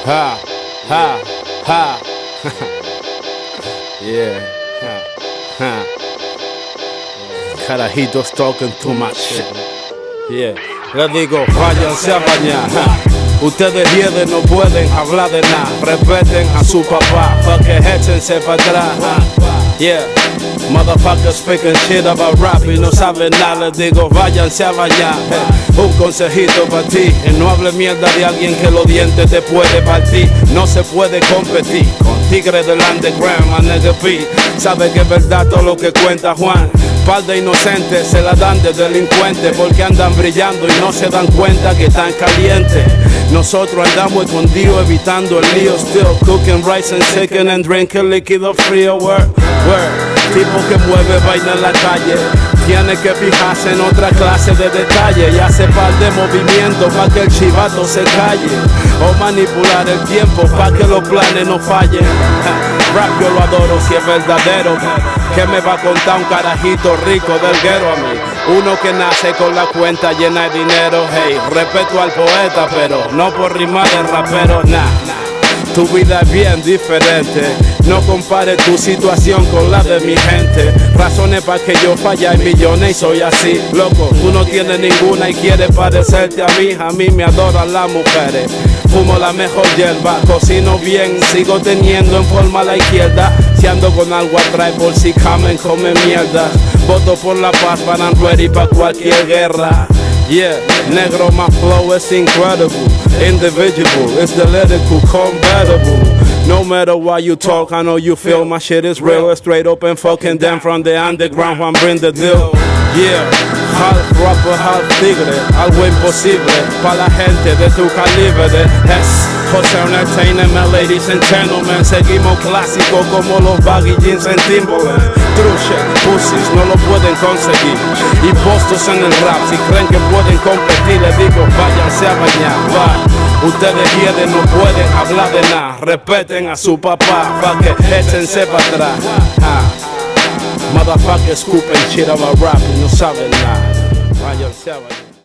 Ha, ha, ha. Yeah. Ha. Carajitos talking too much shit. Yeah. Les digo, váyanse a bañar. Ustedes vienen, no pueden hablar de nada. Respeten a su papá, pa' que échense para atrás. Yeah. Motherfuckers speaking shit about rap y no saben nada. Les digo, váyanse a bañar. Un consejito para ti, no hable mierda de alguien que los dientes te puede partir. No se puede competir con tigres del underground, my nigga P. Sabe que es verdad todo lo que cuenta Juan. Par de inocentes se la dan de delincuentes porque andan brillando y no se dan cuenta que están calientes. Nosotros andamos escondidos evitando el lío. Still cooking rice and chicken and drinking líquido frío. Word. Tipo que mueve vaina en la calle, tiene que fijarse en otra clase de detalle y hace par de movimientos pa' que el chivato se calle, o manipular el tiempo pa' que los planes no fallen. Rap yo lo adoro si es verdadero. ¿Qué me va a contar un carajito rico del guero a mí? Uno que nace con la cuenta llena de dinero. Hey, respeto al poeta, pero no por rimar el rapero, nah. Tu vida es bien diferente. No compare tu situación con la de mi gente. Razones para que yo falle hay millones y soy así. Loco, tú no tienes ninguna y quieres parecerte a mí. A mí me adoran las mujeres. Fumo la mejor hierba, cocino bien, sigo teniendo en forma a la izquierda. Si ando con algo atrás por si camen, come mierda. Voto por la paz, van and ready pa' cualquier guerra. Yeah, negro, my flow is incredible. Individual, it's the lyrical compatible. No matter what you talk, I know you feel my shit is real. Straight up and fucking down from the underground, Juan bring the deal. Yeah, half rapper, half tigre, algo imposible pa' la gente de tu calibre. Es José Entertainment, ladies and gentlemen. Seguimos clásicos como los baggy jeans en Timberland. True shit, pussies no lo pueden conseguir. Y postos en el rap, si creen que pueden competir, les digo, váyanse a bañar. Va. Ustedes vienen, no pueden hablar de nada. Respeten a su papá, pa' que échense para atrás. Motherfuckers scooping shit about rap y no saben nada. Váyanse a bañar.